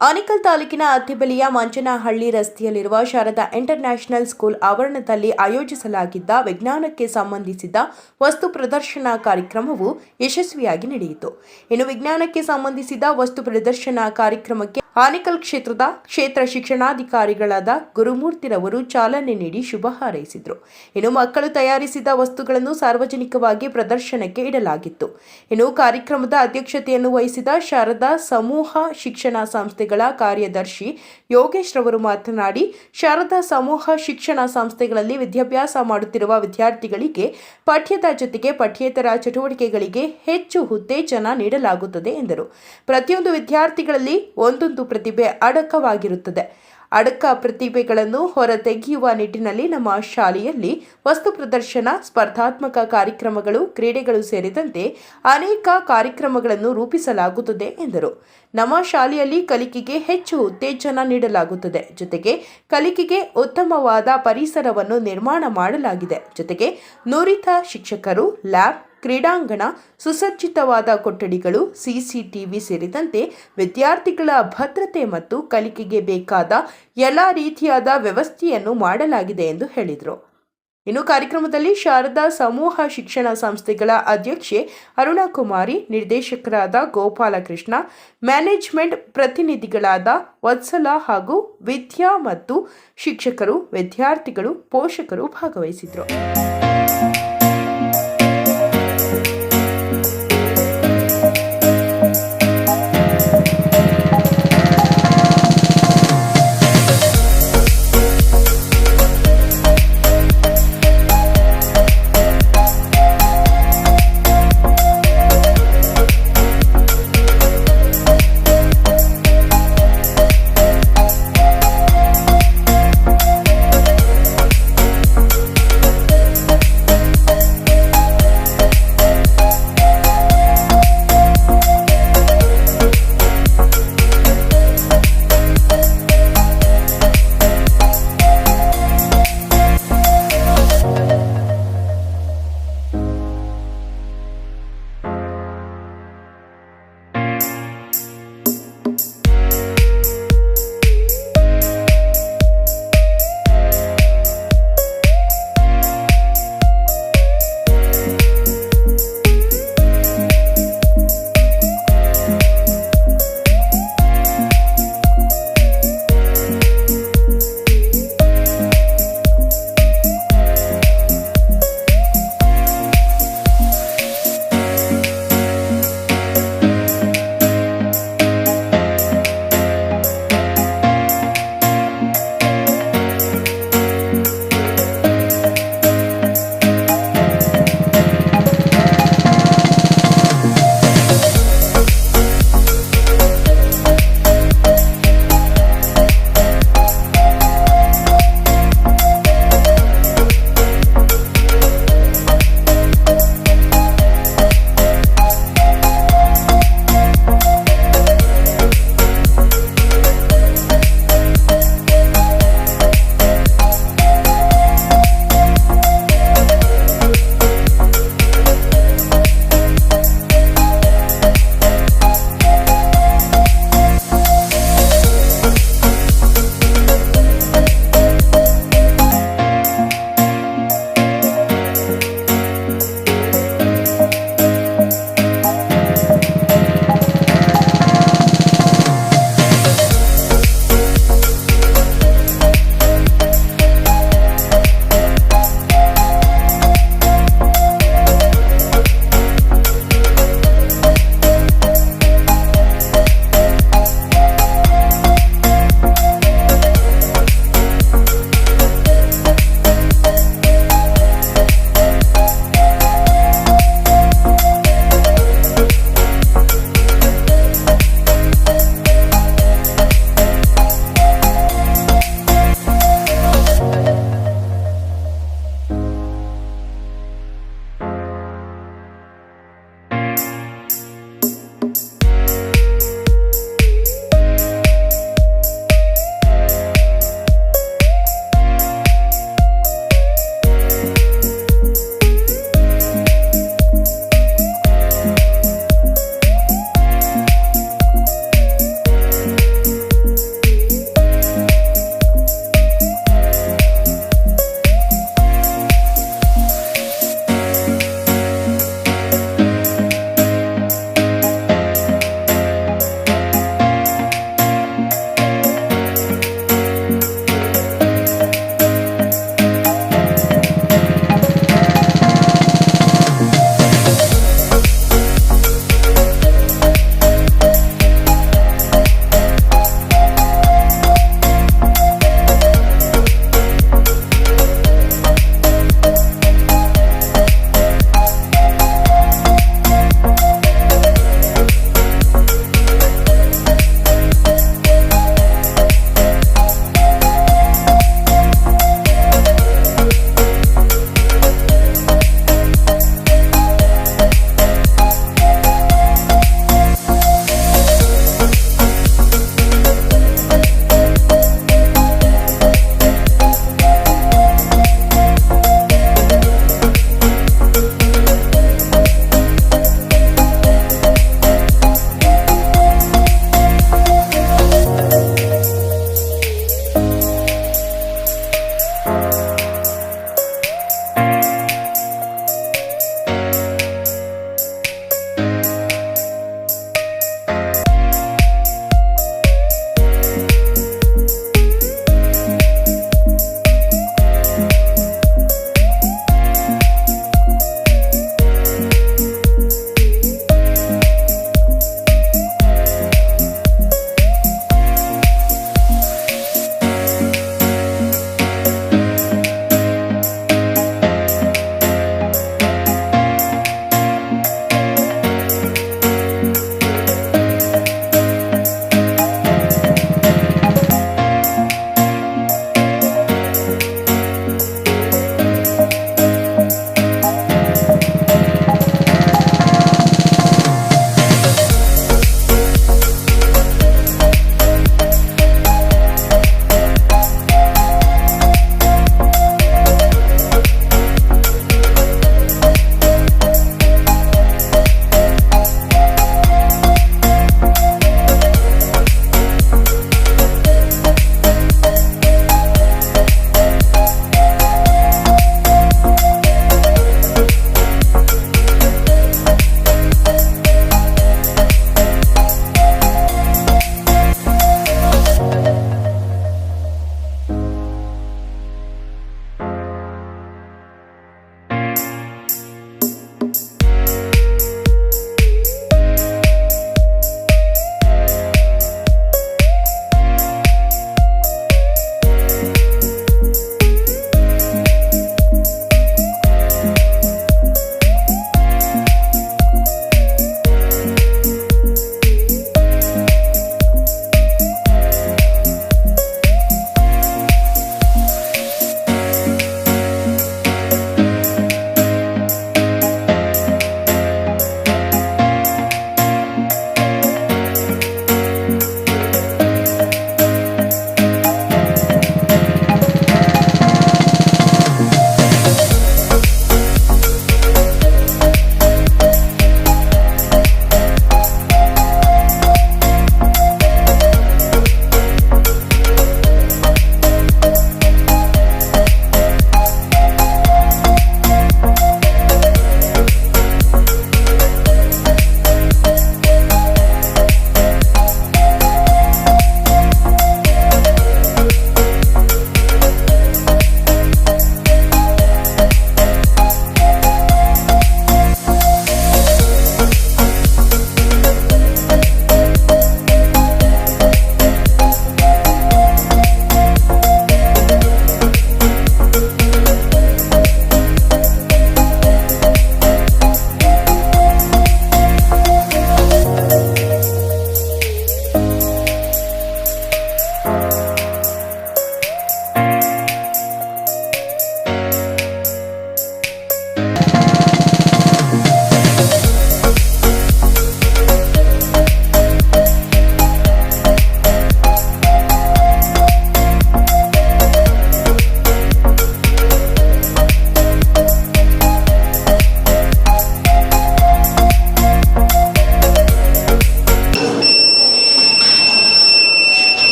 ಆನೇಕಲ್ ತಾಲೂಕಿನ ಅತ್ತಿಬೆಲೆಯ ಮಂಚನಹಳ್ಳಿ ರಸ್ತೆಯಲ್ಲಿರುವ Sharada international school ಆವರಣದಲ್ಲಿ ಆಯೋಜಿಸಲಾಗಿದ್ದ ವಿಜ್ಞಾನಕ್ಕೆ ಸಂಬಂಧಿಸಿದ ವಸ್ತು ಪ್ರದರ್ಶನ ಕಾರ್ಯಕ್ರಮವು ಯಶಸ್ವಿಯಾಗಿ ನಡೆಯಿತು. ಇನ್ನು ವಿಜ್ಞಾನಕ್ಕೆ ಸಂಬಂಧಿಸಿದ ವಸ್ತು ಪ್ರದರ್ಶನ ಕಾರ್ಯಕ್ರಮಕ್ಕೆ ಆನೇಕಲ್ ಕ್ಷೇತ್ರದ ಕ್ಷೇತ್ರ ಶಿಕ್ಷಣಾಧಿಕಾರಿಗಳಾದ ಗುರುಮೂರ್ತಿರವರು ಚಾಲನೆ ನೀಡಿ ಶುಭ ಹಾರೈಸಿದರು. ಇನ್ನು ಮಕ್ಕಳು ತಯಾರಿಸಿದ ವಸ್ತುಗಳನ್ನು ಸಾರ್ವಜನಿಕವಾಗಿ ಪ್ರದರ್ಶನಕ್ಕೆ ಇಡಲಾಗಿತ್ತು. ಇನ್ನು ಕಾರ್ಯಕ್ರಮದ ಅಧ್ಯಕ್ಷತೆಯನ್ನು ವಹಿಸಿದ ಶಾರದಾ ಸಮೂಹ ಶಿಕ್ಷಣ ಸಂಸ್ಥೆಗಳ ಕಾರ್ಯದರ್ಶಿ ಯೋಗೇಶ್ ರವರು ಮಾತನಾಡಿ, ಶಾರದಾ ಸಮೂಹ ಶಿಕ್ಷಣ ಸಂಸ್ಥೆಗಳಲ್ಲಿ ವಿದ್ಯಾಭ್ಯಾಸ ಮಾಡುತ್ತಿರುವ ವಿದ್ಯಾರ್ಥಿಗಳಿಗೆ ಪಠ್ಯದ ಜೊತೆಗೆ ಪಠ್ಯೇತರ ಚಟುವಟಿಕೆಗಳಿಗೆ ಹೆಚ್ಚು ಉತ್ತೇಜನ ನೀಡಲಾಗುತ್ತದೆ ಎಂದರು. ಪ್ರತಿಯೊಂದು ವಿದ್ಯಾರ್ಥಿಗಳಲ್ಲಿ ಒಂದೊಂದು ಪ್ರತಿಭೆ ಅಡಕವಾಗಿರುತ್ತದೆ. ಅಡಕ ಪ್ರತಿಭೆಗಳನ್ನು ಹೊರತೆಗೆಯುವ ನಿಟ್ಟಿನಲ್ಲಿ ನಮ್ಮ ಶಾಲೆಯಲ್ಲಿ ವಸ್ತು ಪ್ರದರ್ಶನ, ಸ್ಪರ್ಧಾತ್ಮಕ ಕಾರ್ಯಕ್ರಮಗಳು, ಕ್ರೀಡೆಗಳು ಸೇರಿದಂತೆ ಅನೇಕ ಕಾರ್ಯಕ್ರಮಗಳನ್ನು ರೂಪಿಸಲಾಗುತ್ತದೆ ಎಂದರು. ನಮ್ಮ ಶಾಲೆಯಲ್ಲಿ ಕಲಿಕೆಗೆ ಹೆಚ್ಚು ಉತ್ತೇಜನ ನೀಡಲಾಗುತ್ತದೆ. ಜೊತೆಗೆ ಕಲಿಕೆಗೆ ಉತ್ತಮವಾದ ಪರಿಸರವನ್ನು ನಿರ್ಮಾಣ ಮಾಡಲಾಗಿದೆ. ಜೊತೆಗೆ ನುರಿತ ಶಿಕ್ಷಕರು, ಲ್ಯಾಬ್, ಕ್ರೀಡಾಂಗಣ, ಸುಸಜ್ಜಿತವಾದ ಕೊಠಡಿಗಳು, ಸಿಸಿಟಿವಿ ಸೇರಿದಂತೆ ವಿದ್ಯಾರ್ಥಿಗಳ ಭದ್ರತೆ ಮತ್ತು ಕಲಿಕೆಗೆ ಬೇಕಾದ ಎಲ್ಲ ರೀತಿಯಾದ ವ್ಯವಸ್ಥೆಯನ್ನು ಮಾಡಲಾಗಿದೆ ಎಂದು ಹೇಳಿದರು. ಇನ್ನು ಕಾರ್ಯಕ್ರಮದಲ್ಲಿ ಶಾರದಾ ಸಮೂಹ ಶಿಕ್ಷಣ ಸಂಸ್ಥೆಗಳ ಅಧ್ಯಕ್ಷೆ ಅರುಣಕುಮಾರಿ, ನಿರ್ದೇಶಕರಾದ ಗೋಪಾಲಕೃಷ್ಣ, ಮ್ಯಾನೇಜ್ಮೆಂಟ್ ಪ್ರತಿನಿಧಿಗಳಾದ ವತ್ಸಲ ಹಾಗೂ ವಿದ್ಯಾ ಮತ್ತು ಶಿಕ್ಷಕರು, ವಿದ್ಯಾರ್ಥಿಗಳು, ಪೋಷಕರು ಭಾಗವಹಿಸಿದರು.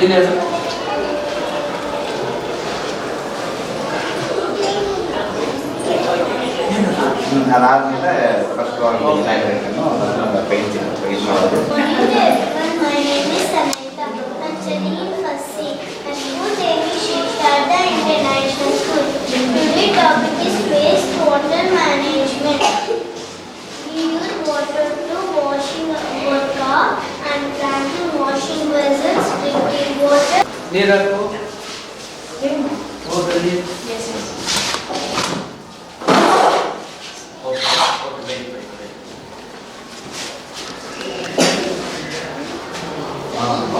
ನೀನು ಹೆಸರು ಅದಾದಮೇಲೆ ಫಸ್ಟ್ ಪೇಂಟ್ ಮಾಡೋದು. My name is Samantha. I'm studying in first C. My school name is Sharda International School. Today's topic is wastewater management. We use water to washing car and cleaning washing vessels, drinking water. ನೀರು ಹಾಕು ಹೋದಲ್ಲಿ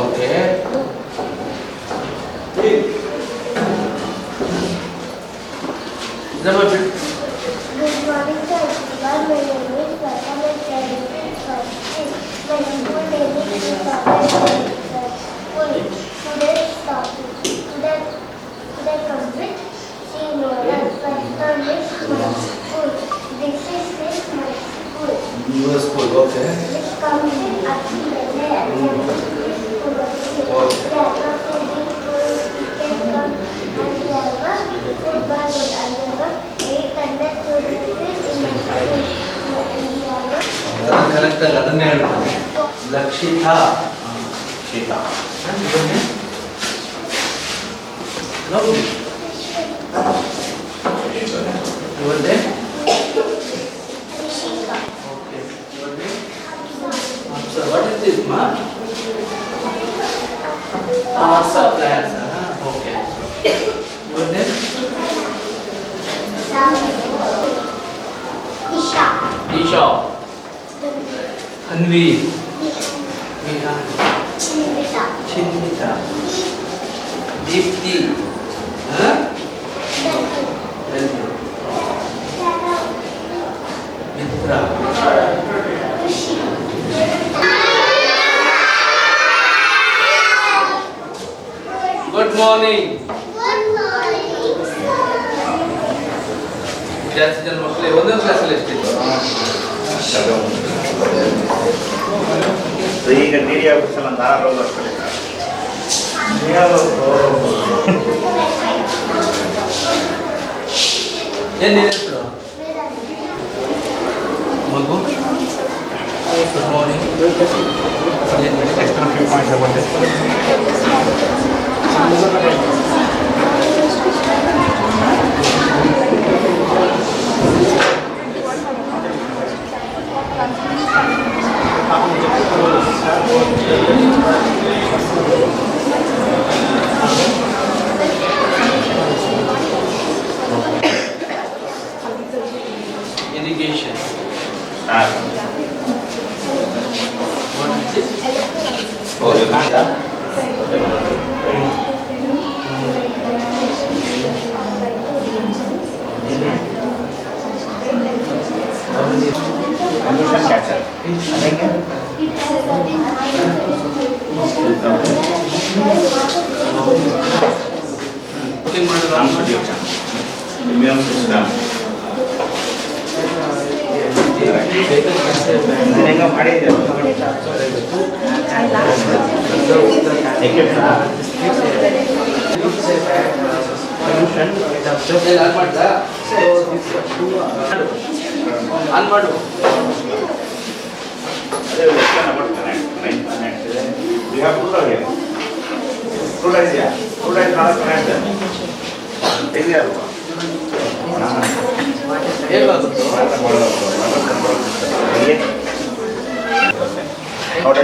okay ಜಮ ಬಿಟ್ಟು Good morning to everyone. My name is Sweta. I'm studying in first C. My school name is International School. Today's topic. Today comes with Sinola. First one is my school. This is my school. Your school, okay. This comes in Akilele and school. There are swimming pools, cricket ground, and there were football field, and there were 800 students in my school. ಅದನ್ನು ಕರೆಕ್ಟಾಗಿ ಅದನ್ನೇ ಹೇಳ್ತಾರೆ ಲಕ್ಷಿತಾ ಶೀತ. ನೋಡಿ ಇವತ್ತೇ Rishika. Okay ಇವತ್ತೇ sir what is this ಮಾ suppliers okay ಇವತ್ತೇ Isha. ಈಶಾ ಅನ್ವಿ ವಿಹಾನ್ Chinvita. ಚಿನ್ಮಿತಾ ದೀಪ್ತಿ ಮಿತ್ರ Rishi. Good morning Good morning. ಜಾಸ್ತಿ ಜನ ಮಕ್ಕಳು ಒಂದೊಂದು ಕ್ಲಾಸಲ್ಲಿ ಎಷ್ಟಿತ್ತು ಈಗ ಡಿ ಡಿ ಆಫೀಸಲ್ಲಿ ಒಂದು 6 ರೋಲ್ ಬರ್ತಾರೆ. ಏನು ನಿನ್ನ ಹೆಸರು ಮಗು good morning irrigation. What is this? Oh, you can't. Condition catcher. Cooking model. Constitution. Immune system. ಇದನ್ನ ಮಾಡಿದೆ. ಆನ್ ಮಾಡ್ದಾ ಆನ್ ಮಾಡು ಅದೇ ಲೆಕ್ಕನ ಬರ್ತಾನೆ 9 ಕನೆಕ್ಟ್ ಇದೆ. You have to load here. Two lines ಯಾ. Two lines not connect. ಇದೆ ಅಲ್ವಾ? ಹೇಗಾಗುತ್ತೋ motor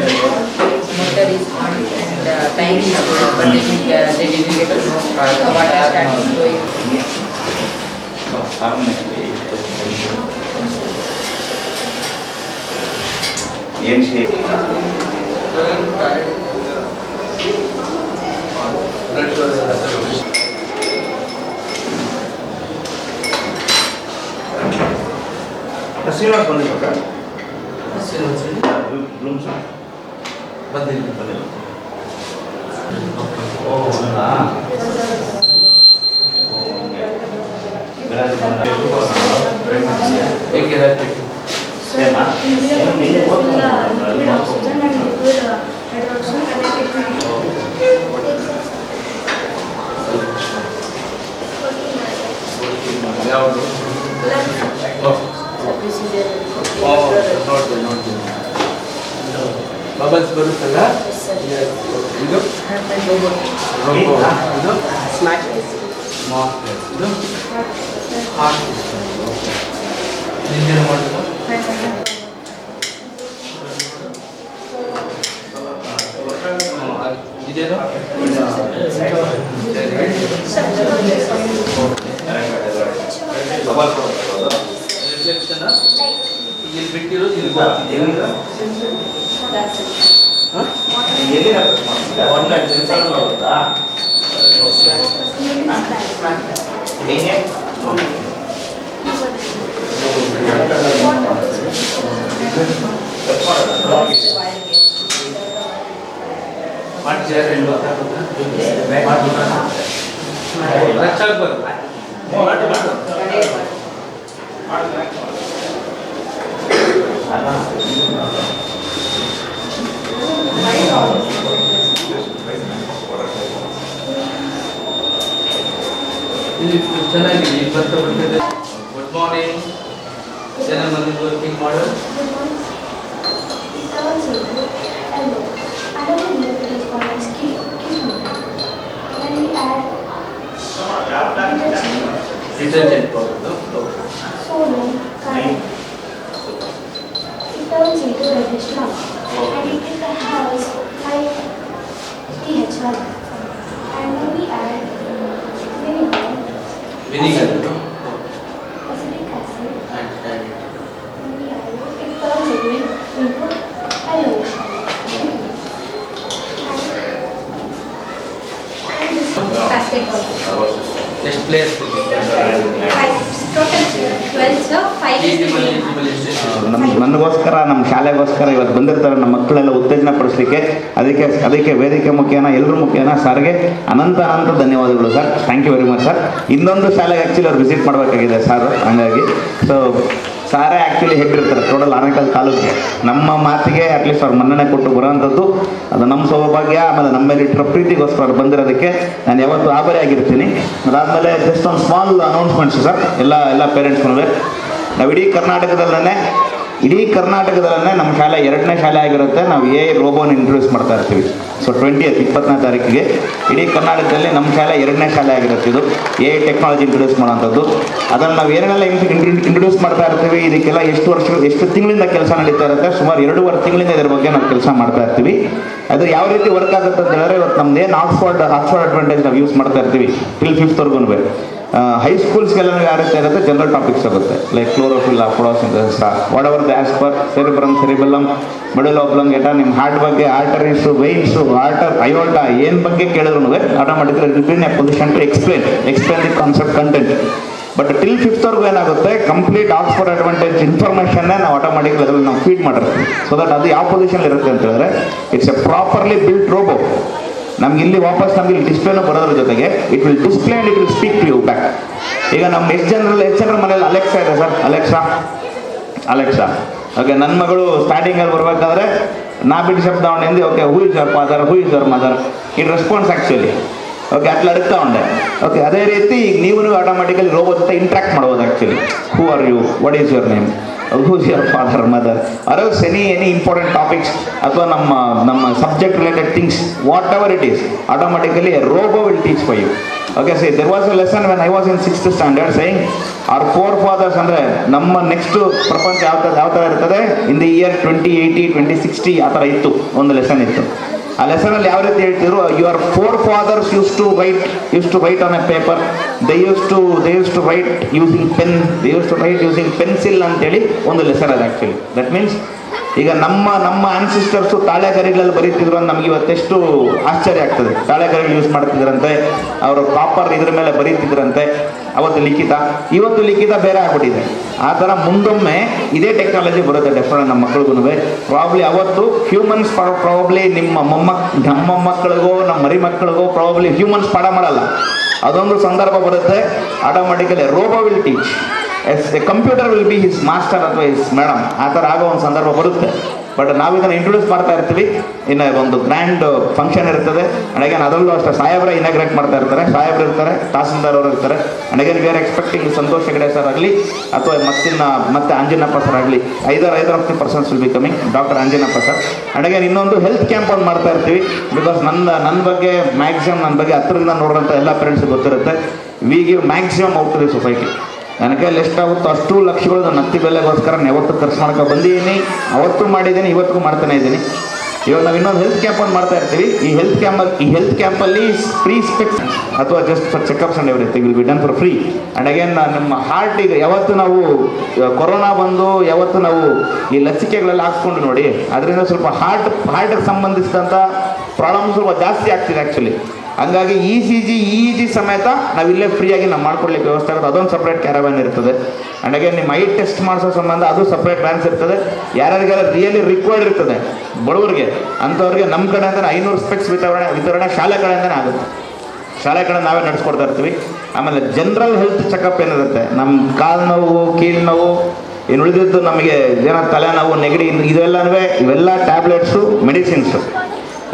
is on and time is but they didn't get to know the water started flowing. ಏನು ಶೇಪ್ ಶ್ರೀನಿವಾಸ್ ಬಂದಿಲ್ಲ ಬ್ಲೂಮ್ಸ್ ಬಂದಿಲ್ಲ ಓ ಹೌದಾ ಹೇಗೆ ಹಾಕ್ಬೇಕು ಸೇಮಾ Good. ಅಲ್ಲ ಇದು ರೋಬೋಟ್ ಇದು ಸ್ಮ್ಯಾಕ್ ಇದು ಹಾರ್ಟ್ ನಿಂದೇನು ಮಾಡೋದು ಇದೇನು ರಿಫ್ಲೆಕ್ಷನ್ ಇಲ್ಲಿ ಬಿಟ್ಟಿರೋದು ಇಲ್ಲಿ ಇಲ್ಲಿ ಚೆನ್ನಾಗಿದೆ ಇಲ್ಲಿ ಬರ್ತಿದೆ ಗುಡ್ ಮಾರ್ನಿಂಗ್ ಚೆನ್ನಾಗಿ ಬಂದಿದ್ದು ವರ್ಕಿಂಗ್ ಮಾಡು detergent powder It turns into reddish now, and it has 5 TH1. And when we add vinegar acetic acid, and when we add it turns into yellowish. And this ಎಷ್ಟು place total 12, sir. 5 is ನನಗೋಸ್ಕರ ನಮ್ಮ ಶಾಲೆಗೋಸ್ಕರ ಇವತ್ತು ಬಂದಿರ್ತಾರೆ ನಮ್ಮ ಮಕ್ಕಳೆಲ್ಲ ಉತ್ತೇಜನ ಪಡಿಸ್ಲಿಕ್ಕೆ ಅದಕ್ಕೆ ವೇದಿಕೆ ಮುಖೇನ ಎಲ್ಲರ ಮುಖೇನ ಸರ್ಗೆ ಅನಂತ ಧನ್ಯವಾದಗಳು sir. Thank you very much sir. ಇನ್ನೊಂದು ಶಾಲೆಗೆ ಆ್ಯಕ್ಚುಲಿ ಅವ್ರು ವಿಸಿಟ್ ಮಾಡಬೇಕಾಗಿದೆ ಸರ್, ಹಂಗಾಗಿ ಸೊ ಸಾರೇ ಆ್ಯಕ್ಚುಲಿ ಹೆಡ್ಡಿರ್ತಾರೆ ಟೋಟಲ್ ಆನೇಕಲ್ ತಾಲೂಕಿಗೆ. ನಮ್ಮ ಮಾತಿಗೆ ಅಟ್ಲೀಸ್ಟ್ ಅವ್ರು ಮನ್ನಣೆ ಕೊಟ್ಟು ಬರೋವಂಥದ್ದು ಅದು ನಮ್ಮ ಸೌಭಾಗ್ಯ. ಆಮೇಲೆ ನಮ್ಮ ಮೇಲೆ ಇಟ್ಟಿರೋ ಪ್ರೀತಿಗೋಸ್ಕರ ಅವ್ರು ಬಂದಿರೋದಕ್ಕೆ ನಾನು ಯಾವತ್ತೂ ಆಭಾರಿ ಆಗಿರ್ತೀನಿ. ಅದಾದಮೇಲೆ ಜಸ್ಟ್ ಒಂದು ಸ್ಮಾಲ್ ಅನೌನ್ಸ್ಮೆಂಟ್ಸ್ ಸರ್ ಎಲ್ಲ ಪೇರೆಂಟ್ಸ್ನೂ. ನಾವು ಇಡೀ ಕರ್ನಾಟಕದಲ್ಲೇ ನಮ್ಮ ಶಾಲೆ 2ನೇ ಶಾಲೆ ಆಗಿರುತ್ತೆ. ನಾವು ರೋಬೋನ ಇಂಟ್ರೊಡ್ಯೂಸ್ ಮಾಡ್ತಾ ಇರ್ತೀವಿ. ಸೊ 20ನೇ ತಾರೀಕಿಗೆ ಇಡೀ ಕರ್ನಾಟಕದಲ್ಲಿ ನಮ್ಮ ಶಾಲೆ 2ನೇ ಶಾಲೆ ಆಗಿರುತ್ತೆ. ಇದು ಟೆಕ್ನಾಲಜಿ ಇಂಟ್ರೊಡ್ಯೂಸ್ ಮಾಡೋವಂಥದ್ದು. ಅದನ್ನು ನಾವು ಏನೆಲ್ಲ ಇಂಟ್ರೊಡ್ಯೂಸ್ ಮಾಡ್ತಾ ಇರ್ತೀವಿ. ಇದಕ್ಕೆಲ್ಲ ಎಷ್ಟು ತಿಂಗಳಿಂದ ಕೆಲಸ ನಡೀತಾ ಇರುತ್ತೆ. ಸುಮಾರು 2.5 ತಿಂಗಳಿಂದ ಇದ್ರ ಬಗ್ಗೆ ನಾವು ಕೆಲಸ ಮಾಡ್ತಾ ಇರ್ತೀವಿ. ಅದು ಯಾವ ರೀತಿ ವರ್ಕ್ ಆಗುತ್ತೆ ಅಂತ ಹೇಳಿದ್ರೆ, ಇವತ್ತು ನಮ್ದು ಏನು ಆಕ್ಸ್ಫರ್ಡ್ ಅಡ್ವಾಂಟೇಜ್ ನಾವು ಯೂಸ್ ಮಾಡ್ತಾ ಇರ್ತೀವಿ ಟಿಲ್ 5th ಹೈಸ್ಕೂಲ್ಸ್ಗೆಲ್ಲ ಯಾವ ರೀತಿ ಇರುತ್ತೆ, ಜನರಲ್ ಟಾಪಿಕ್ಸ್ ಆಗುತ್ತೆ. Like chlorophyll, photosynthesis, whatever the as per cerebrum, cerebellum, medulla oblongata, ನಿಮ್ಮ ಹಾರ್ಟ್ ಬಗ್ಗೆ ಆರ್ಟರೀಸು, ವೆಯ್ನ್ಸು, ಅಯೋಲ್ಟಾ ಏನು ಬಗ್ಗೆ ಕೇಳಿದ್ರು automatically it will be in a position to explain the concept content. But till 5th ಏನಾಗುತ್ತೆ, complete Oxford advantage ಇನ್ಫಾರ್ಮೇಷನ್ನೇ ನಾವು automatically ಅದರಲ್ಲಿ ನಾವು feed ಮಾಡಿರ್ತೀವಿ. ಸೊ ದಟ್ ಅದು ಯಾವ ಪೊಸಿಷನ್ ಇರುತ್ತೆ ಅಂತ ಹೇಳಿದ್ರೆ, it's a properly built robo. ನಮ್ಗೆ ಇಲ್ಲಿ ವಾಪಸ್ ನಮ್ಗೆ ಇಲ್ಲಿ ಡಿಸ್ಪ್ಲೇನೂ ಬರೋದ್ರ ಜೊತೆಗೆ it will display and it will speak to you back. ಈಗ ನಮ್ಮ ಎಷ್ಟು ಜನರ ಮನೇಲಿ ಅಲೆಕ್ಸಾ ಇದೆ ಸರ್, ಅಲೆಕ್ಸಾ ಓಕೆ. ನನ್ನ ಮಗಳು ಸ್ಟಾರ್ಟಿಂಗಲ್ಲಿ ಬರಬೇಕಾದ್ರೆ ನಾ ಬಿಟ್ಟು ಶಬ್ದ ಉಂಡೆ okay, who is your father, who is your mother, it response actually okay ಅಟ್లా ಅಡುತ್ತಾ ಉಂಡೆ ಓಕೆ. ಅದೇ ರೀತಿ ಈಗ ನೀವು ಆಟೋಮೆಟಿಕಲಿ ರೋಬೋ ಜೊತೆ ಇಂಟ್ರಾಕ್ಟ್ ಮಾಡ್ಬೋದು actually. Who are you, what is your name, who's your father, mother, or else any important topics ಅಥವಾ ನಮ್ಮ subject related things, whatever it is, automatically a robot will teach for you. Okay, see, there was a lesson when I was in 6th standard saying our forefathers ಅಂದರೆ ನಮ್ಮ next ಪ್ರಪಂಚ ಯಾವ ಥರ ಇರ್ತದೆ in the year 2080 2060 ಆ ಥರ ಇತ್ತು, ಒಂದು ಲೆಸನ್ ಇತ್ತು. ಆ ಲೆಸನಲ್ಲಿ ಯಾವ ರೀತಿ ಹೇಳ್ತಿದ್ರು, your forefathers used to write on a paper, they used to write using pen, they used to write using pencil ಅಂತೇಳಿ ಒಂದು ಲೆಸನ್ ಅದು ಆ್ಯಕ್ಚುಲಿ. ದಟ್ ಮೀನ್ಸ್ ಈಗ ನಮ್ಮ ಆನ್ಸಿಸ್ಟರ್ಸು ತಾಳೆಗರಿಗಳಲ್ಲಿ ಬರೀತಿದ್ರು ಅಂತ ನಮ್ಗೆ ಇವತ್ತೆಷ್ಟು ಆಶ್ಚರ್ಯ ಆಗ್ತದೆ. ತಾಳೆಗರಿಗಳು ಯೂಸ್ ಮಾಡ್ತಿದ್ರಂತೆ, ಅವರು ಕಾಪರ್ ಇದ್ರ ಮೇಲೆ ಬರೀತಿದ್ರಂತೆ. ಅವತ್ತು ಲಿಖಿತ ಬೇರೆ ಆಗ್ಬಿಟ್ಟಿದೆ. ಆ ಥರ ಮುಂದೊಮ್ಮೆ ಇದೇ ಟೆಕ್ನಾಲಜಿ ಬರುತ್ತೆ ಡೆಫಿನೆಟ್ ನಮ್ಮ ಮಕ್ಕಳಿಗೂ. ಪ್ರಾಬ್ಲಿ ಅವತ್ತು ಹ್ಯೂಮನ್ಸ್ ಪ್ರಾಬ್ಲಿ ನಮ್ಮ ಮಕ್ಕಳಿಗೋ ನಮ್ಮ ಮರಿ ಮಕ್ಕಳಿಗೋ ಪ್ರಾಬ್ಲಿ ಹ್ಯೂಮನ್ಸ್ ಪಾಠ ಮಾಡಲ್ಲ. ಅದೊಂದು ಸಂದರ್ಭ ಬರುತ್ತೆ, automatically robo will teach, A computer will be his master ಅಥವಾ ಹಿಸ್ ಮೇಡಮ್. ಆ ಥರ ಆಗೋ ಒಂದು ಸಂದರ್ಭ ಬರುತ್ತೆ. ಬಟ್ ನಾವು ಇದನ್ನು ಇಂಟ್ರೊಡ್ಯೂಸ್ ಮಾಡ್ತಾ ಇರ್ತೀವಿ. ಇನ್ನು ಒಂದು ಗ್ರ್ಯಾಂಡ್ ಫಂಕ್ಷನ್ ಇರ್ತದೆ. ಅಂಡ್ ಅಗೇನ್ ಅದರಲ್ಲೂ ಅಷ್ಟೇ ಸಾಹೇಬ್ರ ಇನಾಗ್ರೇಟ್ ಮಾಡ್ತಾ ಇರ್ತಾರೆ, ಸಾಹೇಬ್ರು ಇರ್ತಾರೆ, ತಹಸೀಲ್ದಾರ್ ಅವರು ಇರ್ತಾರೆ. And again we are expecting Santosh Hegde sir ಆಗಲಿ ಅಥವಾ ಮತ್ತೆ ಅಂಜನಪ್ಪ ಸರ್ ಆಗಲಿ, either of the persons will be coming, doctor Anjanappa sir. And again ಇನ್ನೊಂದು ಹೆಲ್ತ್ ಕ್ಯಾಂಪ್ ಒಂದು ಮಾಡ್ತಾ ಇರ್ತೀವಿ. ಬಿಕಾಸ್ ನನ್ನ ಬಗ್ಗೆ ಮ್ಯಾಕ್ಸಿಮಮ್ ನನ್ನ ಬಗ್ಗೆ ಹತ್ತಿರದಿಂದ ನೋಡಿದಂಥ ಎಲ್ಲ ಪೇರೆಂಟ್ಸ್ಗೆ ಗೊತ್ತಿರುತ್ತೆ. We give maximum out to the society. ನನ್ನ ಕೈಯಲ್ಲಿ ಎಷ್ಟಾಗುತ್ತೋ ಅಷ್ಟು ಲಕ್ಷಗಳು ನನ್ನ ಹತ್ತಿ ಬೆಲೆಗೋಸ್ಕರ ನಾನು ಯಾವತ್ತೂ ಖರ್ಚು ಮಾಡ್ಕೊ ಬಂದಿದ್ದೀನಿ, ಅವತ್ತು ಮಾಡಿದ್ದೀನಿ, ಇವತ್ತಿಗೂ ಮಾಡ್ತಾನೆ ಇದ್ದೀನಿ. ಇವಾಗ ನಾವು ಇನ್ನೊಂದು ಹೆಲ್ತ್ ಕ್ಯಾಂಪ್ ಒಂದು ಮಾಡ್ತಾ ಇರ್ತೀವಿ. ಈ ಹೆಲ್ತ್ ಕ್ಯಾಂಪಲ್ಲಿ ಫ್ರೀ ಸ್ಪೆಕ್ಸ್ ಅಥವಾ just for checkups and everything will be done for free. And again ನಿಮ್ಮ ಹಾರ್ಟಿಗೆ ಯಾವತ್ತು ನಾವು ಕೊರೋನಾ ಬಂದು ಯಾವತ್ತು ನಾವು ಈ ಲಸಿಕೆಗಳೆಲ್ಲ ಹಾಕ್ಸ್ಕೊಂಡು ನೋಡಿ, ಅದರಿಂದ ಸ್ವಲ್ಪ ಹಾರ್ಟ್ಗೆ ಸಂಬಂಧಿಸಿದಂಥ ಪ್ರಾಬ್ಲಮ್ ಸ್ವಲ್ಪ ಜಾಸ್ತಿ ಆಗ್ತಿದೆ ಆ್ಯಕ್ಚುಲಿ. ಹಂಗಾಗಿ ECG ಸಮೇತ ನಾವಿಲ್ಲೇ ಫ್ರೀಯಾಗಿ ನಾವು ಮಾಡ್ಕೊಡ್ಲಿಕ್ಕೆ ವ್ಯವಸ್ಥೆ ಆಗುತ್ತೆ. ಅದೊಂದು ಸಪ್ರೇಟ್ ಕ್ಯಾರವ್ಯಾನ್ ಇರ್ತದೆ. ಆ್ಯಂಡ್ ಅಗೇನ್ ನಿಮ್ಮ ಐ ಟೆಸ್ಟ್ ಮಾಡಿಸೋ ಸಂಬಂಧ ಅದು ಸಪ್ರೇಟ್ ವ್ಯಾನ್ಸ್ ಇರ್ತದೆ. ಯಾರ್ಯಾರಿಗೆಲ್ಲ ರಿಯಲಿ ರಿಕ್ವೈರ್ಡ್ ಇರ್ತದೆ ಬಡವರಿಗೆ ಅಂಥವ್ರಿಗೆ ನಮ್ಮ ಕಡೆಯಿಂದನೇ 500 ಸ್ಪೆಕ್ಸ್ ವಿತರಣೆ ಶಾಲೆ ಕಡೆಯಿಂದನೇ ಆಗುತ್ತೆ. ಶಾಲೆ ಕಡೆ ನಾವೇ ನಡೆಸ್ಕೊಡ್ತಾ ಇರ್ತೀವಿ. ಆಮೇಲೆ ಜನರಲ್ ಹೆಲ್ತ್ ಚೆಕಪ್ ಏನಿರುತ್ತೆ, ನಮ್ಮ ಕಾಲು ನೋವು, ಕೀಲು ನೋವು, ಇನ್ನು ಉಳಿದಿದ್ದು ನಮಗೆ ಏನೋ ತಲೆನೋವು, ನೆಗಡಿ, ಇವೆಲ್ಲ ಟ್ಯಾಬ್ಲೆಟ್ಸು, ಮೆಡಿಸಿನ್ಸು,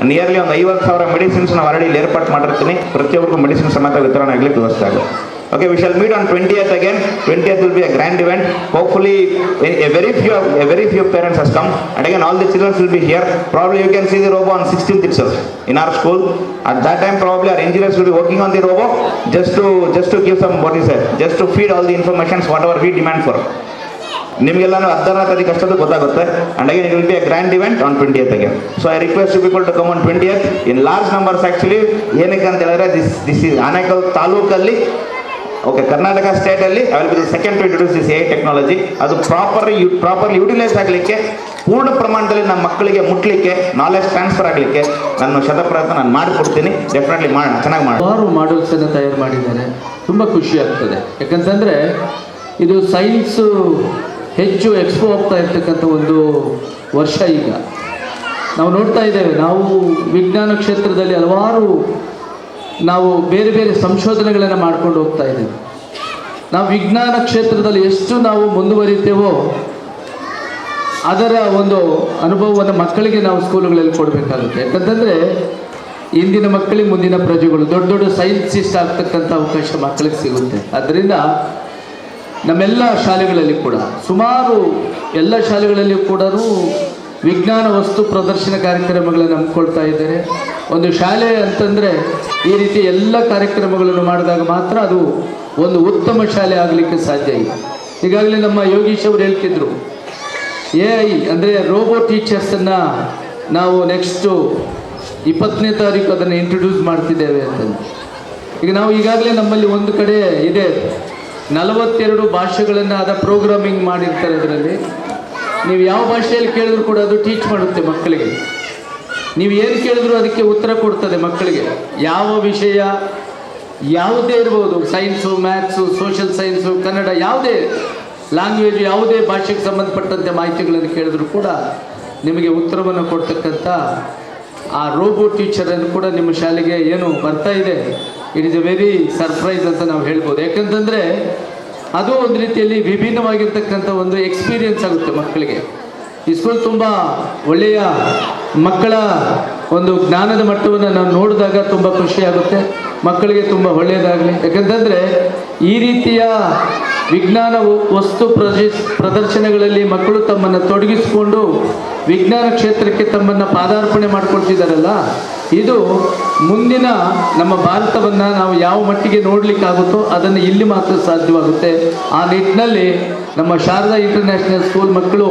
ನಿಯರ್ಲಿ ಒಂದು 50,000 ಮೆಡಿಸಿನ್ಸ್ ನಾವು ಆಲ್ರೆಡಿ ಇಲ್ಲಿ ಏರ್ಪಾಟ್ ಮಾಡಿರ್ತೀನಿ. ಪ್ರತಿಯೊಬ್ಬರಿಗೂ ಮೆಡಿಸಿನ್ ಸಮೇತ ವಿತರಣೆ ಆಗಲಿಕ್ಕೆ ವ್ಯವಸ್ಥೆ ಆಗುತ್ತೆ. Okay, we shall meet on 20th again. 20th will be a grand event. Hopefully, a very few parents has come. And again, all the children will be here. Probably you can see the robo on 16th itself in our school. At that time, probably our engineers will be working on the robo just to give some, just to feed all the informations, whatever we demand for. ನಿಮಗೆಲ್ಲನೂ 10ನೇ ತಾರೀಕು ಅಷ್ಟೊಂದು ಗೊತ್ತಾಗುತ್ತೆ. And again it will be a grand event on 20th again. So I request you people to come on 20th in large numbers. Actually ಏನಕ್ಕೆ ಅಂತ ಹೇಳಿದ್ರೆ this is Anekal ತಾಲೂಕಲ್ಲಿ, okay, Karnataka ಸ್ಟೇಟಲ್ಲಿ I will be the second to introduce this AI technology. ಅದು properly utilise ಆಗಲಿಕ್ಕೆ, ಪೂರ್ಣ ಪ್ರಮಾಣದಲ್ಲಿ ನಮ್ಮ ಮಕ್ಕಳಿಗೆ ಮುಟ್ಲಿಕ್ಕೆ, ನಾಲೆಜ್ ಟ್ರಾನ್ಸ್ಫರ್ ಆಗಲಿಕ್ಕೆ ನನ್ನ ಶತಪ್ರಯತ್ನ ನಾನು ಮಾಡಿಕೊಡ್ತೀನಿ. ಡೆಫಿನೆಟ್ಲಿ ಮಾಡೋಣ, ಚೆನ್ನಾಗಿ ಮಾಡೋಣ. ಹಲವಾರು ಮಾಡಲ್ಸನ್ನು ತಯಾರು ಮಾಡಿದ್ದಾರೆ. ತುಂಬ ಖುಷಿ ಆಗ್ತದೆ. ಯಾಕಂತಂದರೆ ಇದು ಸೈನ್ಸು ಹೆಚ್ಚು ಎಕ್ಸ್ಪೋ ಆಗ್ತಾ ಇರ್ತಕ್ಕಂಥ ಒಂದು ವರ್ಷ. ಈಗ ನಾವು ನೋಡ್ತಾ ಇದ್ದೇವೆ, ನಾವು ವಿಜ್ಞಾನ ಕ್ಷೇತ್ರದಲ್ಲಿ ಹಲವಾರು ನಾವು ಬೇರೆ ಬೇರೆ ಸಂಶೋಧನೆಗಳನ್ನು ಮಾಡ್ಕೊಂಡು ಹೋಗ್ತಾ ಇದ್ದೇವೆ. ನಾವು ವಿಜ್ಞಾನ ಕ್ಷೇತ್ರದಲ್ಲಿ ಎಷ್ಟು ನಾವು ಮುಂದುವರಿತೇವೋ ಅದರ ಒಂದು ಅನುಭವವನ್ನು ಮಕ್ಕಳಿಗೆ ನಾವು ಸ್ಕೂಲುಗಳಲ್ಲಿ ಕೊಡಬೇಕಾಗುತ್ತೆ. ಯಾಕಂತಂದರೆ ಇಂದಿನ ಮಕ್ಕಳಿಗೆ ಮುಂದಿನ ಪ್ರಜೆಗಳು, ದೊಡ್ಡ ದೊಡ್ಡ ಸೈನ್ಸಿಸ್ಟ್ ಆಗ್ತಕ್ಕಂಥ ಅವಕಾಶ ಮಕ್ಕಳಿಗೆ ಸಿಗುತ್ತೆ. ಆದ್ದರಿಂದ ನಮ್ಮೆಲ್ಲ ಶಾಲೆಗಳಲ್ಲಿ ಕೂಡ, ಸುಮಾರು ಎಲ್ಲ ಶಾಲೆಗಳಲ್ಲಿಯೂ ಕೂಡ ವಿಜ್ಞಾನ ವಸ್ತು ಪ್ರದರ್ಶನ ಕಾರ್ಯಕ್ರಮಗಳನ್ನು ಹಮ್ಮಿಕೊಳ್ತಾ ಇದ್ದಾರೆ. ಒಂದು ಶಾಲೆ ಅಂತಂದರೆ ಈ ರೀತಿ ಎಲ್ಲ ಕಾರ್ಯಕ್ರಮಗಳನ್ನು ಮಾಡಿದಾಗ ಮಾತ್ರ ಅದು ಒಂದು ಉತ್ತಮ ಶಾಲೆ ಆಗಲಿಕ್ಕೆ ಸಾಧ್ಯ ಇದೆ. ಈಗಾಗಲೇ ನಮ್ಮ ಯೋಗೀಶ್ ಅವರು ಹೇಳ್ತಿದ್ರು, AI ಅಂದರೆ ರೋಬೋ ಟೀಚರ್ಸನ್ನು ನಾವು ನೆಕ್ಸ್ಟು 20ನೇ ತಾರೀಕು ಅದನ್ನು ಇಂಟ್ರೊಡ್ಯೂಸ್ ಮಾಡ್ತಿದ್ದೇವೆ ಅಂತಂದು. ಈಗ ನಾವು ಈಗಾಗಲೇ ನಮ್ಮಲ್ಲಿ ಒಂದು ಕಡೆ ಇದೆ, 42 ಭಾಷೆಗಳನ್ನು ಅದ ಪ್ರೋಗ್ರಾಮಿಂಗ್ ಮಾಡಿರ್ತಾರೆ. ಅದರಲ್ಲಿ ನೀವು ಯಾವ ಭಾಷೆಯಲ್ಲಿ ಕೇಳಿದ್ರು ಕೂಡ ಅದು ಟೀಚ್ ಮಾಡುತ್ತೆ ಮಕ್ಕಳಿಗೆ. ನೀವು ಏನು ಕೇಳಿದ್ರು ಅದಕ್ಕೆ ಉತ್ತರ ಕೊಡ್ತದೆ ಮಕ್ಕಳಿಗೆ. ಯಾವ ವಿಷಯ ಯಾವುದೇ ಇರ್ಬೋದು, science, maths, social science, Kannada, ಯಾವುದೇ ಲ್ಯಾಂಗ್ವೇಜ್, ಯಾವುದೇ ಭಾಷೆಗೆ ಸಂಬಂಧಪಟ್ಟಂತೆ ಮಾಹಿತಿಗಳನ್ನು ಕೇಳಿದ್ರು ಕೂಡ ನಿಮಗೆ ಉತ್ತರವನ್ನು ಕೊಡ್ತಕ್ಕಂಥ ಆ ರೋಬೋ ಟೀಚರನ್ನು ಕೂಡ ನಿಮ್ಮ ಶಾಲೆಗೆ ಏನು ಬರ್ತಾ ಇದೆ, it is A very surprise ಅಂತ ನಾವು ಹೇಳ್ಬೋದು. ಯಾಕಂತಂದರೆ ಅದು ಒಂದು ರೀತಿಯಲ್ಲಿ ವಿಭಿನ್ನವಾಗಿರ್ತಕ್ಕಂಥ ಒಂದು ಎಕ್ಸ್ಪೀರಿಯನ್ಸ್ ಆಗುತ್ತೆ ಮಕ್ಕಳಿಗೆ. ಈ ಸ್ಕೂಲ್ ತುಂಬ ಒಳ್ಳೆಯ ಮಕ್ಕಳ ಒಂದು ಜ್ಞಾನದ ಮಟ್ಟವನ್ನು ನಾವು ನೋಡಿದಾಗ ತುಂಬ ಖುಷಿಯಾಗುತ್ತೆ. ಮಕ್ಕಳಿಗೆ ತುಂಬ ಒಳ್ಳೆಯದಾಗಲಿ. ಯಾಕಂತಂದರೆ ಈ ರೀತಿಯ ವಿಜ್ಞಾನ ವಸ್ತು ಪ್ರದರ್ಶನಗಳಲ್ಲಿ ಮಕ್ಕಳು ತಮ್ಮನ್ನು ತೊಡಗಿಸಿಕೊಂಡು ವಿಜ್ಞಾನ ಕ್ಷೇತ್ರಕ್ಕೆ ತಮ್ಮನ್ನು ಪಾದಾರ್ಪಣೆ ಮಾಡ್ಕೊಳ್ತಿದ್ದಾರಲ್ಲ, ಇದು ಮುಂದಿನ ನಮ್ಮ ಭಾರತವನ್ನು ನಾವು ಯಾವ ಮಟ್ಟಿಗೆ ನೋಡಲಿಕ್ಕಾಗುತ್ತೋ ಅದನ್ನು ಇಲ್ಲಿ ಮಾತ್ರ ಸಾಧ್ಯವಾಗುತ್ತೆ. ಆ ನಿಟ್ಟಿನಲ್ಲಿ ನಮ್ಮ ಶಾರದಾ ಇಂಟರ್ನ್ಯಾಷನಲ್ ಸ್ಕೂಲ್ ಮಕ್ಕಳು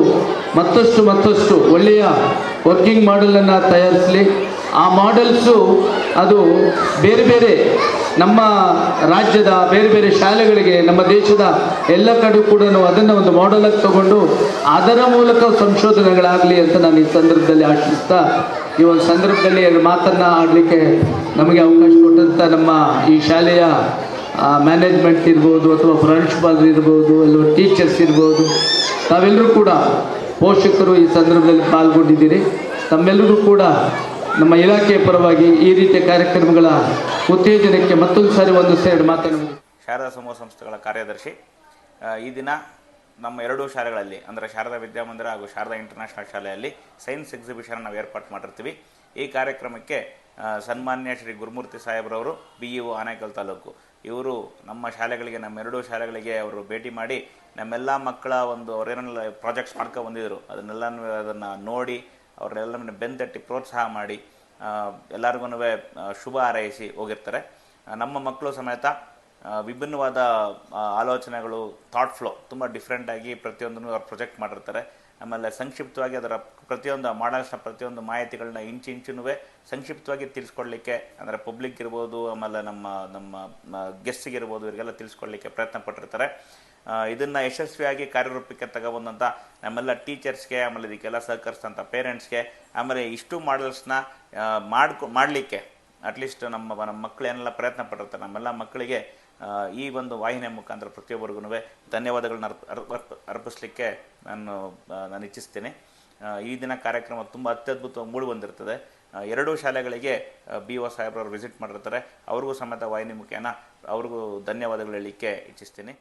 ಮತ್ತಷ್ಟು ಒಳ್ಳೆಯ ವರ್ಕಿಂಗ್ ಮಾಡೆಲನ್ನು ತಯಾರಿಸಲಿ. ಆ ಮಾಡೆಲ್ಸು ಅದು ಬೇರೆ ಬೇರೆ ನಮ್ಮ ರಾಜ್ಯದ ಬೇರೆ ಬೇರೆ ಶಾಲೆಗಳಿಗೆ, ನಮ್ಮ ದೇಶದ ಎಲ್ಲ ಕಡೆ ಕೂಡ ಅದನ್ನು ಒಂದು ಮಾಡೆಲಾಗಿ ತಗೊಂಡು ಅದರ ಮೂಲಕ ಸಂಶೋಧನೆಗಳಾಗಲಿ ಅಂತ ನಾನು ಈ ಸಂದರ್ಭದಲ್ಲಿ ಆಶಿಸ್ತಾ, ಈ ಒಂದು ಸಂದರ್ಭದಲ್ಲಿ ಎರಡು ಮಾತನ್ನು ಆಡಲಿಕ್ಕೆ ನಮಗೆ ಅವಕಾಶ ಕೊಟ್ಟಂಥ ನಮ್ಮ ಈ ಶಾಲೆಯ ಮ್ಯಾನೇಜ್ಮೆಂಟ್ ಇರ್ಬೋದು, ಅಥವಾ ಪ್ರಿನ್ಸಿಪಾಲ್ ಇರ್ಬೋದು, ಅಲ್ಲವ ಟೀಚರ್ಸ್ ಇರ್ಬೋದು, ತಾವೆಲ್ಲರೂ ಕೂಡ ಪೋಷಕರು ಈ ಸಂದರ್ಭದಲ್ಲಿ ಪಾಲ್ಗೊಂಡಿದ್ದೀರಿ. ತಮ್ಮೆಲ್ಲರಿಗೂ ಕೂಡ ನಮ್ಮ ಇಲಾಖೆಯ ಪರವಾಗಿ ಈ ರೀತಿಯ ಕಾರ್ಯಕ್ರಮಗಳ ಉತ್ತೇಜನಕ್ಕೆ ಮತ್ತೊಂದು ಸಾರಿ ಒಂದು ಸೇರಿ ಮಾತನ್ನು. ಶಾರದಾ ಸಮೂಹ ಸಂಸ್ಥೆಗಳ ಕಾರ್ಯದರ್ಶಿ. ಈ ದಿನ ನಮ್ಮ ಎರಡೂ ಶಾಲೆಗಳಲ್ಲಿ ಅಂದರೆ ಶಾರದಾ ವಿದ್ಯಾಮಂದಿರ ಹಾಗೂ ಶಾರದಾ ಇಂಟರ್ನ್ಯಾಷನಲ್ ಶಾಲೆಯಲ್ಲಿ ಸೈನ್ಸ್ ಎಕ್ಸಿಬಿಷನ್ ನಾವು ಏರ್ಪಾಡು ಮಾಡಿರ್ತೀವಿ. ಈ ಕಾರ್ಯಕ್ರಮಕ್ಕೆ ಸನ್ಮಾನ್ಯ ಶ್ರೀ ಗುರುಮೂರ್ತಿ ಸಾಹೇಬ್ರವರು BEO ಆನೇಕಲ್ ತಾಲೂಕು ಇವರು ನಮ್ಮ ಶಾಲೆಗಳಿಗೆ, ನಮ್ಮ ಎರಡೂ ಶಾಲೆಗಳಿಗೆ ಅವರು ಭೇಟಿ ಮಾಡಿ ನಮ್ಮೆಲ್ಲ ಮಕ್ಕಳ ಒಂದು ಅವರೇನೆಲ್ಲ ಪ್ರಾಜೆಕ್ಟ್ಸ್ ಮಾಡ್ಕೊಂಡು ಬಂದಿದ್ದರು ಅದನ್ನು ನೋಡಿ ಅವರೆಲ್ಲರನ್ನ ಬೆಂತಟ್ಟಿ ಪ್ರೋತ್ಸಾಹ ಮಾಡಿ ಎಲ್ಲರಿಗೂ ಶುಭ ಹಾರೈಸಿ ಹೋಗಿರ್ತಾರೆ. ನಮ್ಮ ಮಕ್ಕಳು ಸಮೇತ ವಿಭಿನ್ನವಾದ ಆಲೋಚನೆಗಳು, ಥಾಟ್ ಫ್ಲೋ ತುಂಬ ಡಿಫ್ರೆಂಟಾಗಿ ಪ್ರತಿಯೊಂದನ್ನು ಅವ್ರು ಪ್ರೊಜೆಕ್ಟ್ ಮಾಡಿರ್ತಾರೆ. ಆಮೇಲೆ ಸಂಕ್ಷಿಪ್ತವಾಗಿ ಅದರ ಪ್ರತಿಯೊಂದು ಮಾಡಲ್ಸ್ನ ಪ್ರತಿಯೊಂದು ಮಾಹಿತಿಗಳನ್ನ ಇಂಚಿನೂ ಸಂಕ್ಷಿಪ್ತವಾಗಿ ತಿಳಿಸ್ಕೊಡ್ಲಿಕ್ಕೆ, ಅಂದರೆ ಪಬ್ಲಿಕ್ ಇರ್ಬೋದು, ಆಮೇಲೆ ನಮ್ಮ ಗೆಸ್ಟಿಗಿರ್ಬೋದು, ಇವರಿಗೆಲ್ಲ ತಿಳಿಸ್ಕೊಡ್ಲಿಕ್ಕೆ ಪ್ರಯತ್ನ ಪಟ್ಟಿರ್ತಾರೆ. ಇದನ್ನು ಯಶಸ್ವಿಯಾಗಿ ಕಾರ್ಯರೂಪಕ್ಕೆ ತಗೊಬಂದಂಥ ನಮ್ಮೆಲ್ಲ ಟೀಚರ್ಸ್ಗೆ, ಆಮೇಲೆ ಇದಕ್ಕೆಲ್ಲ ಸಹಕರಿಸಿದಂಥ ಪೇರೆಂಟ್ಸ್ಗೆ, ಆಮೇಲೆ ಇಷ್ಟು ಮಾಡಲ್ಸ್ನ ಮಾಡಲಿಕ್ಕೆ ಅಟ್ಲೀಸ್ಟ್ ನಮ್ಮ ಮಕ್ಕಳು ಏನೆಲ್ಲ ಪ್ರಯತ್ನ ಪಟ್ಟಿರ್ತಾರೆ ನಮ್ಮೆಲ್ಲ ಮಕ್ಕಳಿಗೆ ಈ ಒಂದು ವಾಹಿನಿಯ ಮುಖಾಂತರ ಪ್ರತಿಯೊಬ್ಬರಿಗೂ ಧನ್ಯವಾದಗಳನ್ನ ಅರ್ಪಿಸಲಿಕ್ಕೆ ನಾನು ಇಚ್ಛಿಸ್ತೇನೆ. ಈ ದಿನ ಕಾರ್ಯಕ್ರಮ ತುಂಬ ಅತ್ಯದ್ಭುತವಾಗಿ ಮೂಡಿ ಬಂದಿರ್ತದೆ. ಎರಡೂ ಶಾಲೆಗಳಿಗೆ BO ಸಾಹೇಬ್ರವರು ವಿಸಿಟ್ ಮಾಡಿರ್ತಾರೆ. ಅವ್ರಿಗೂ ಸಮೇತ ವಾಹಿನಿ ಮುಖೇನ ಅವ್ರಿಗೂ ಧನ್ಯವಾದಗಳು ಹೇಳಲಿಕ್ಕೆ ಇಚ್ಛಿಸ್ತೀನಿ.